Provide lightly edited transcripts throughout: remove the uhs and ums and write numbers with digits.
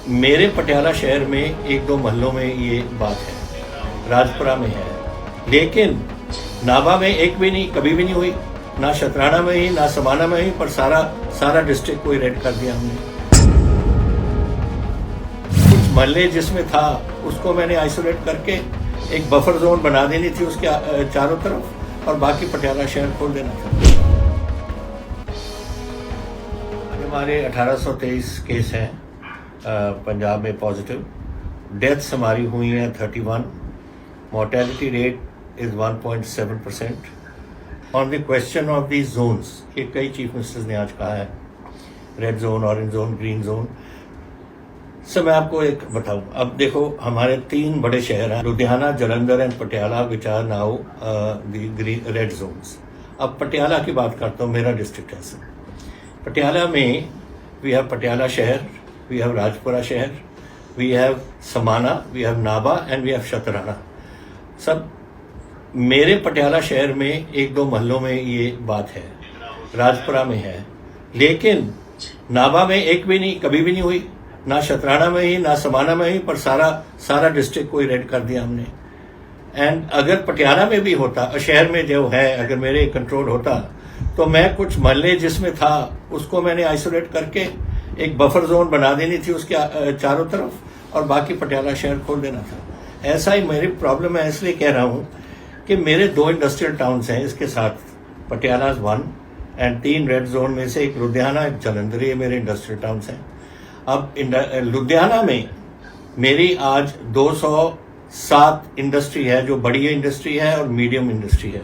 मेरे पटियाला शहर में एक दो मोहल्लों में ये बात है, राजपुरा में है, लेकिन नाभा में एक भी नहीं, कभी भी नहीं हुई, ना शतराना में ही ना समाना में ही, पर सारा डिस्ट्रिक्ट को ही रेड कर दिया हमने। कुछ मोहल्ले जिसमें था उसको मैंने आइसोलेट करके एक बफर जोन बना देनी थी उसके चारों तरफ, और बाकी पटियाला शहर खोल देना था। हमारे 1823 केस हैं पंजाब में पॉजिटिव, डेथ्स हमारी हुई हैं 31, mortality rate is 1.7%। On the question of the zones, ये कई चीफ मिनिस्टर्स ने आज कहा है, red zone, orange zone, green zone. Sir मैं आपको एक बताऊं, अब देखो हमारे 3 बड़े शहर हैं, Ludhiana, Jalandhar and Patiala, which are now the green red zones. अब पटियाला की बात करता हूँ, मेरा डिस्ट्रिक्ट है सर। पटियाला में वी हैव पटियाला शहर, वी हैव राजपुरा शहर, we have Samana, we have Nabha and we have Shatrana. सब मेरे पटियाला शहर में एक दो मोहल्लों में ये बात है, राजपुरा में है, लेकिन नाभा में एक भी नहीं, कभी भी नहीं हुई, ना शतराना में ही ना समाना में ही, पर सारा डिस्ट्रिक्ट को ही रेड कर दिया हमने। एंड अगर पटियाला में भी होता, शहर में जो है, अगर मेरे कंट्रोल होता, तो मैं कुछ मोहल्ले जिसमें था उसको मैंने आइसोलेट करके एक बफर जोन बना देनी थी उसके चारों तरफ, और बाकी पटियाला शहर खोल देना था। ऐसा ही मेरी प्रॉब्लम है, इसलिए कह रहा हूँ कि मेरे 2 इंडस्ट्रियल टाउन्स हैं इसके साथ, पटियाला 1 एंड 3 रेड जोन में से एक लुधियाना, एक जालंधर, ये मेरे इंडस्ट्रियल टाउन्स हैं। अब लुधियाना में मेरी आज 207 इंडस्ट्री है, जो बड़ी इंडस्ट्री है और मीडियम इंडस्ट्री है।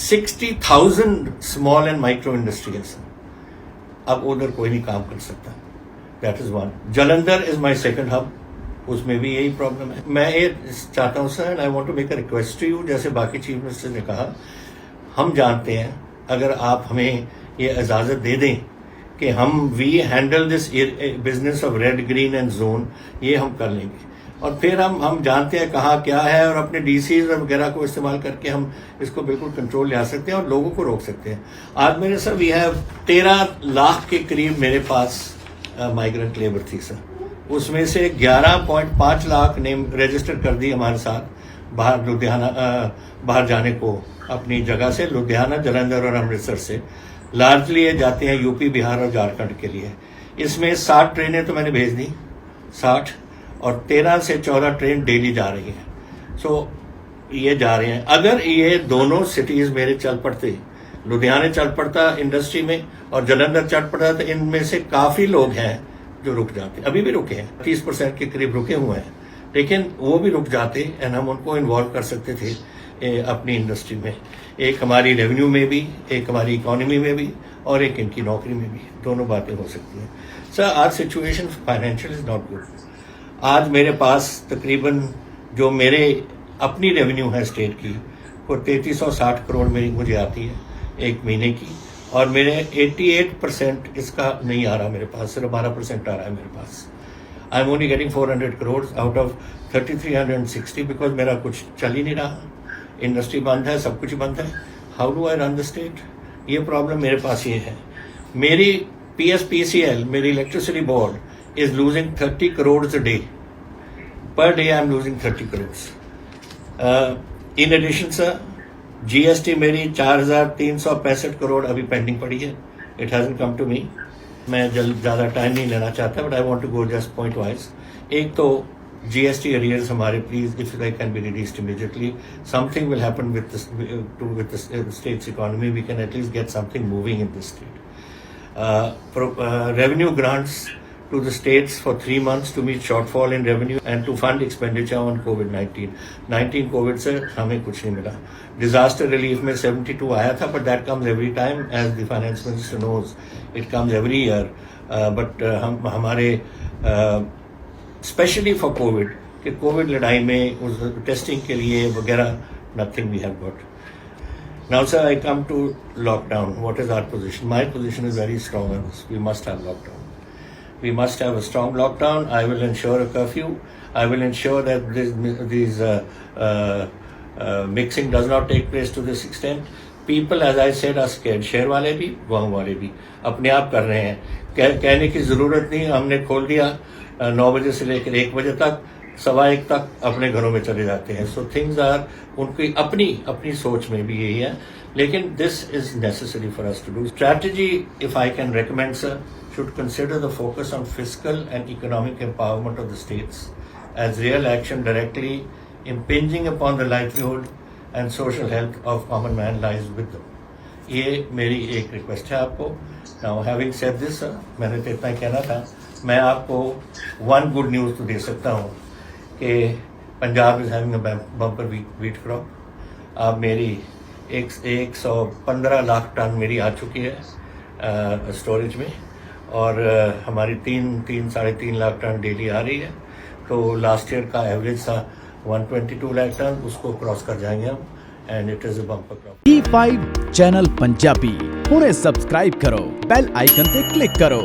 60,000 स्मॉल एंड माइक्रो इंडस्ट्री है सर। अब उधर कोई नहीं काम कर सकता, that is 1। Jalandhar is my second hub, उसमें भी यही प्रॉब्लम है। मैं ये चाहता हूँ sir, and I want to make a request to you, जैसे बाकी चीफ मिनिस्टर ने कहा, हम जानते हैं, अगर आप हमें ये इजाज़त दे दें कि हम we handle this business of red, green and zone, ये हम कर लेंगे, और फिर हम जानते हैं कहाँ क्या है, और अपने डीसीज वगैरह को इस्तेमाल करके हम इसको बिल्कुल कंट्रोल ले आ सकते हैं और लोगों को रोक सकते हैं। आज मेरे सर वी हैव 13 लाख के करीब मेरे पास माइग्रेंट लेबर थी सर, उसमें से 11.5 लाख ने रजिस्टर कर दी हमारे साथ बाहर लुधियाना, बाहर जाने को अपनी जगह से, लुधियाना, जालंधर और अमृतसर से। लार्जली ये जाते हैं यूपी, बिहार और झारखंड के लिए। इसमें 60 ट्रेनें तो मैंने भेज दी, 60, और 13 से 14 ट्रेन डेली जा रही हैं। सो ये जा रहे हैं। अगर ये दोनों सिटीज़ मेरे चल पड़ते, लुधियाना चल पड़ता इंडस्ट्री में और जालंधर चल पड़ता, तो इनमें से काफ़ी लोग हैं जो रुक जाते, अभी भी रुके हैं, 30% के करीब रुके हुए हैं, लेकिन वो भी रुक जाते एंड हम उनको इन्वॉल्व कर सकते थे अपनी इंडस्ट्री में। एक हमारी रेवेन्यू में भी, एक हमारी इकोनॉमी में भी, और एक इनकी नौकरी में भी, दोनों बातें हो सकती हैं। सर आज situation financial is not good. आज मेरे पास तकरीबन जो मेरे अपनी रेवेन्यू है स्टेट की, वो 3360 करोड़ मेरी मुझे आती है एक महीने की, और मेरे 88% इसका नहीं आ रहा मेरे पास, सिर्फ 12% आ रहा है मेरे पास। I am only getting 400 crore out of 3360, because मेरा कुछ चल ही नहीं रहा, इंडस्ट्री बंद है, सब कुछ बंद है। How do I run the state? ये प्रॉब्लम मेरे पास ये है। मेरी PSPCL, मेरी electricity board is losing 30 crore a day. Per day I am losing 30 crores. In addition sir, GST मेरी 4,365 करोड़ अभी पेंडिंग पड़ी है, it hasn't come to me. मैं ज़्यादा टाइम नहीं लेना चाहता, but I want to go just point wise. एक तो GST अरियर्स हमारे, please if they can be released immediately, something will happen with the state's economy, we can at least get something moving in this state. Revenue grants to the states for 3 months to meet shortfall in revenue and to fund expenditure on COVID-19 Covid से हमें कुछ नहीं मिला। Disaster relief में 72 आया था, but that comes every time, as the finance minister knows, it comes every year, but हम हमारे स्पेशली फॉर कोविड, कि कोविड लड़ाई में उस टेस्टिंग के लिए वगैरह, nothing we have got. Now sir, I come to lockdown. What is our position? My position is very strong on this. We must have lockdown. We must have a strong lockdown. I will ensure a curfew. I will ensure that these mixing does not take place to this extent. People, as I said, are scared. शहर वाले भी, गाँव वाले भी अपने आप कर रहे हैं कहने की ज़रूरत नहीं, हमने खोल दिया 9 बजे से लेकर 1 बजे तक, 1:15 तक अपने घरों में चले जाते हैं. सो थिंग्स आर, उनकी अपनी सोच में भी यही है, लेकिन this is necessary for us to do. Strategy, if I can recommend sir, should consider the focus on fiscal and economic empowerment of the states as real action directly impinging upon the livelihood and social health of common man lies with them. ये मेरी एक request है आपको. Now having said this, मैंने तो इतना ही कहना था. मैं आपको वन गुड न्यूज़ तो दे सकता हूँ कि Punjab is having a bumper wheat crop. अब मेरी 115 लाख टन मेरी आ चुकी है स्टोरेज में, और हमारी 3-3.5 लाख टन डेली आ रही है. तो लास्ट ईयर का एवरेज था 122 लाख टन, उसको क्रॉस कर जाएंगे हम, and it is a bumper crop. E5 channel Punjabi ਹੁਣੇ ਸਬਸਕ੍ਰਾਈਬ ਕਰੋ, ਬੈਲ ਆਈਕਨ ਤੇ ਕਲਿੱਕ ਕਰੋ.